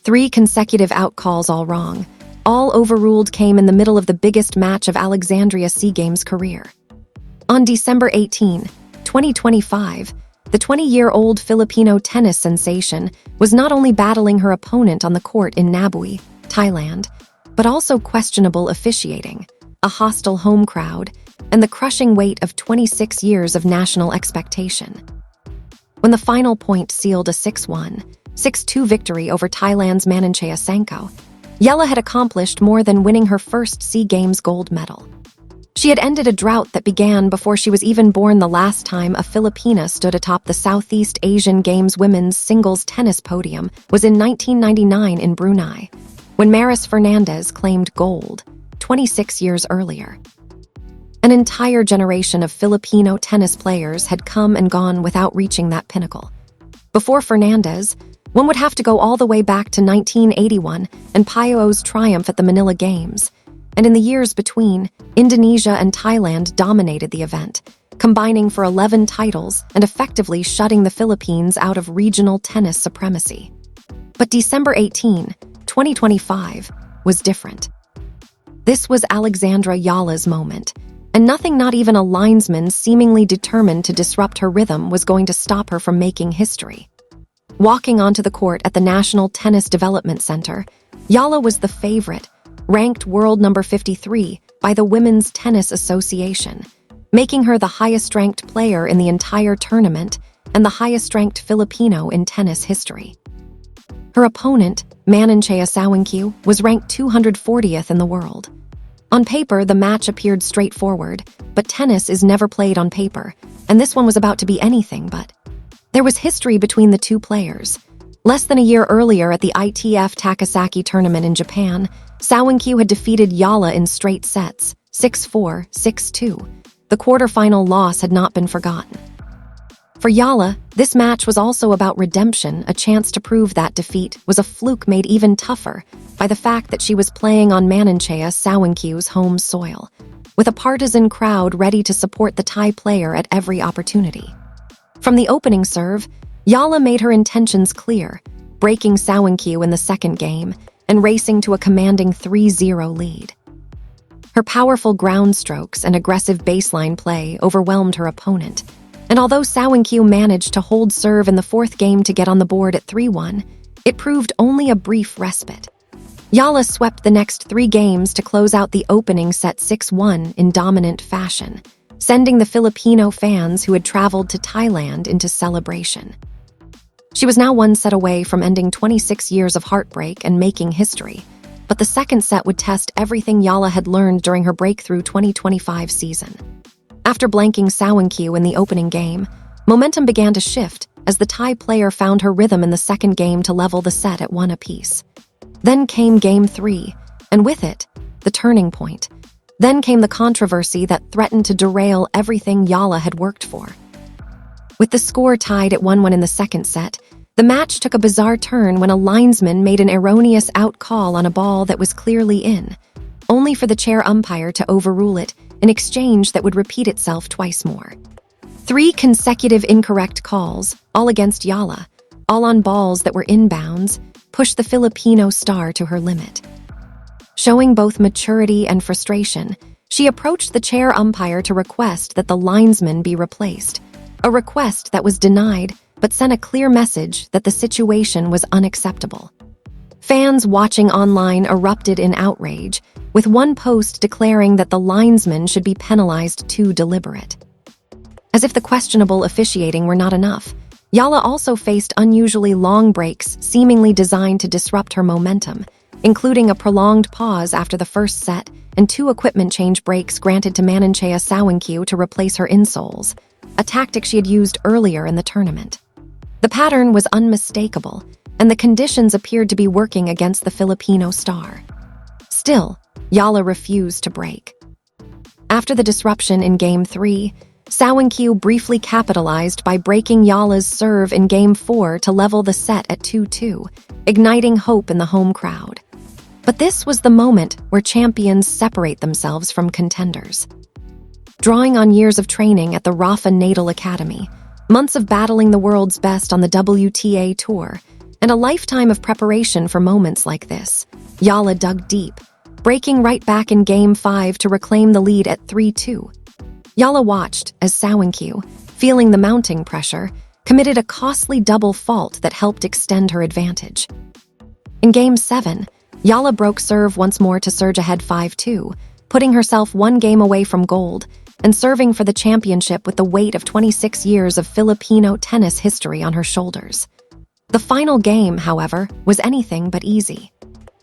3 consecutive out calls all wrong. All overruled came in the middle of the biggest match of Alexandria Sea Games' career. On December 18, 2025, the 20-year-old Filipino tennis sensation was not only battling her opponent on the court in Nabui, Thailand, but also questionable officiating, a hostile home crowd, and the crushing weight of 26 years of national expectation. When the final point sealed a 6-1, 6-2 victory over Thailand's Mananchea Sanko, Eala had accomplished more than winning her first SEA Games gold medal. She had ended a drought that began before she was even born the last time a Filipina stood atop the Southeast Asian Games women's singles tennis podium was in 1999 in Brunei, when Maris Fernandez claimed gold, 26 years earlier. An entire generation of Filipino tennis players had come and gone without reaching that pinnacle. Before Fernandez, one would have to go all the way back to 1981 and Paio's triumph at the Manila Games. And in the years between, Indonesia and Thailand dominated the event, combining for 11 titles and effectively shutting the Philippines out of regional tennis supremacy. But December 18, 2025, was different. This was Alexandra Eala's moment, and nothing, not even a linesman seemingly determined to disrupt her rhythm, was going to stop her from making history. Walking onto the court at the National Tennis Development Center, Eala was the favorite, ranked world number 53 by the Women's Tennis Association, making her the highest-ranked player in the entire tournament and the highest-ranked Filipino in tennis history. Her opponent, Mananchea Sanko, was ranked 240th in the world. On paper, the match appeared straightforward, but tennis is never played on paper, and this one was about to be anything but. There was history between the two players. Less than a year earlier at the ITF Takasaki tournament in Japan, Sanko had defeated Eala in straight sets, 6-4, 6-2. The quarterfinal loss had not been forgotten. For Eala, this match was also about redemption, a chance to prove that defeat was a fluke made even tougher by the fact that she was playing on Mananchea Sanko's home soil, with a partisan crowd ready to support the Thai player at every opportunity. From the opening serve, Eala made her intentions clear, breaking Sanko in the second game and racing to a commanding 3-0 lead. Her powerful ground strokes and aggressive baseline play overwhelmed her opponent, and although Sanko managed to hold serve in the fourth game to get on the board at 3-1, it proved only a brief respite. Eala swept the next 3 games to close out the opening set 6-1 in dominant fashion, sending the Filipino fans who had traveled to Thailand into celebration. She was now 1 set away from ending 26 years of heartbreak and making history, but the second set would test everything Eala had learned during her breakthrough 2025 season. After blanking Sanko in the opening game, momentum began to shift as the Thai player found her rhythm in the second game to level the set at 1 apiece. Then came Game 3, and with it, the turning point. Then came the controversy that threatened to derail everything Eala had worked for. With the score tied at 1-1 in the second set, the match took a bizarre turn when a linesman made an erroneous out call on a ball that was clearly in, only for the chair umpire to overrule it, an exchange that would repeat itself twice more. 3 consecutive incorrect calls, all against Eala, all on balls that were inbounds, pushed the Filipino star to her limit. Showing both maturity and frustration, she approached the chair umpire to request that the linesman be replaced, a request that was denied but sent a clear message that the situation was unacceptable. Fans watching online erupted in outrage, with one post declaring that the linesman should be penalized too deliberate. As if the questionable officiating were not enough, Eala also faced unusually long breaks seemingly designed to disrupt her momentum, including a prolonged pause after the first set and 2 equipment change breaks granted to Mananchea Sanko to replace her insoles, a tactic she had used earlier in the tournament. The pattern was unmistakable, and the conditions appeared to be working against the Filipino star. Still, Eala refused to break. After the disruption in Game 3, Sanko briefly capitalized by breaking Eala's serve in Game 4 to level the set at 2-2, igniting hope in the home crowd. But this was the moment where champions separate themselves from contenders. Drawing on years of training at the Rafa Nadal Academy, months of battling the world's best on the WTA Tour, and a lifetime of preparation for moments like this. Eala dug deep, breaking right back in Game 5 to reclaim the lead at 3-2. Eala watched as Sawankyu, feeling the mounting pressure, committed a costly double fault that helped extend her advantage. In Game 7, Eala broke serve once more to surge ahead 5-2, putting herself one game away from gold and serving for the championship with the weight of 26 years of Filipino tennis history on her shoulders. The final game, however, was anything but easy.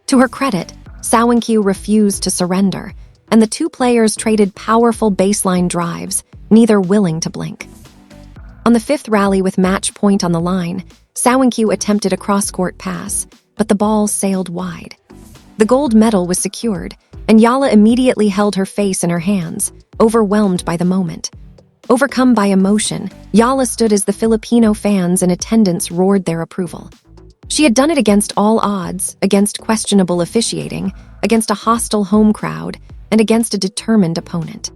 To her credit, Sawankyu refused to surrender, and the two players traded powerful baseline drives, neither willing to blink. On the fifth rally with match point on the line, Sawankyu attempted a cross-court pass, but the ball sailed wide. The gold medal was secured, and Eala immediately held her face in her hands, overwhelmed by the moment. Overcome by emotion, Eala stood as the Filipino fans in attendance roared their approval. She had done it against all odds, against questionable officiating, against a hostile home crowd, and against a determined opponent.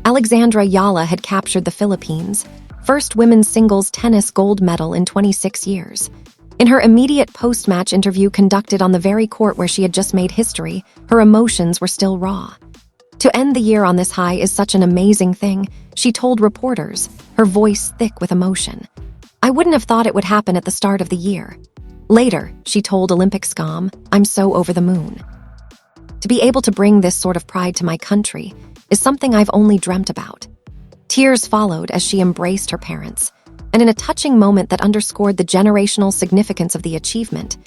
Alexandra Eala had captured the Philippines' first women's singles tennis gold medal in 26 years. In her immediate post-match interview conducted on the very court where she had just made history, her emotions were still raw. To end the year on this high is such an amazing thing, she told reporters, her voice thick with emotion. I wouldn't have thought it would happen at the start of the year. Later, she told Olympic.com, I'm so over the moon. To be able to bring this sort of pride to my country is something I've only dreamt about. Tears followed as she embraced her parents, and in a touching moment that underscored the generational significance of the achievement,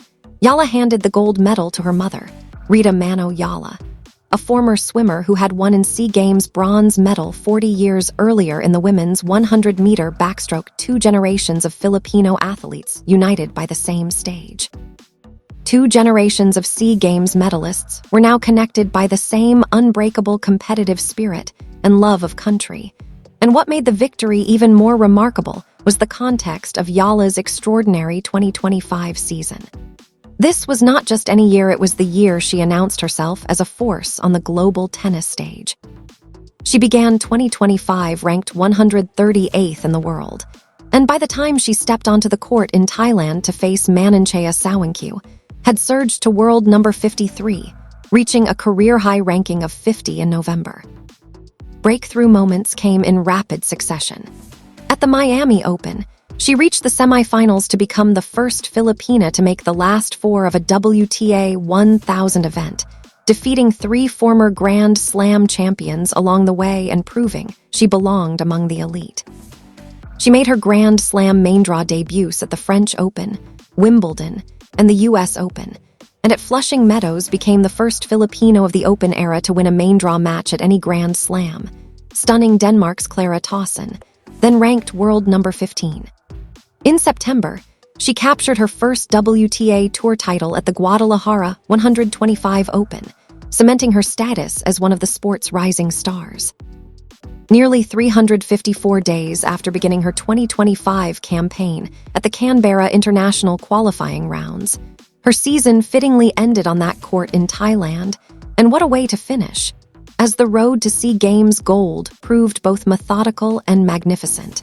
Eala handed the gold medal to her mother, Rita Mano Eala, a former swimmer who had won in SEA Games bronze medal 40 years earlier in the women's 100-meter backstroke. Two generations of Filipino athletes united by the same stage. Two generations of SEA Games medalists were now connected by the same unbreakable competitive spirit and love of country. And what made the victory even more remarkable was the context of Eala's extraordinary 2025 season. This was not just any year, it was the year she announced herself as a force on the global tennis stage. She began 2025 ranked 138th in the world, and by the time she stepped onto the court in Thailand to face Mananchea Sawankyu, had surged to world number 53, reaching a career-high ranking of 50 in November. Breakthrough moments came in rapid succession. At the Miami Open, she reached the semifinals to become the first Filipina to make the last four of a WTA 1000 event, defeating three former Grand Slam champions along the way and proving she belonged among the elite. She made her Grand Slam main draw debuts at the French Open, Wimbledon, and the US Open, and at Flushing Meadows became the first Filipino of the Open era to win a main draw match at any Grand Slam, stunning Denmark's Clara Tauson, then ranked world number 15. In September, she captured her first WTA Tour title at the Guadalajara 125 Open, cementing her status as one of the sport's rising stars. Nearly 354 days after beginning her 2025 campaign at the Canberra International qualifying rounds, her season fittingly ended on that court in Thailand, and what a way to finish, as the road to SEA Games gold proved both methodical and magnificent.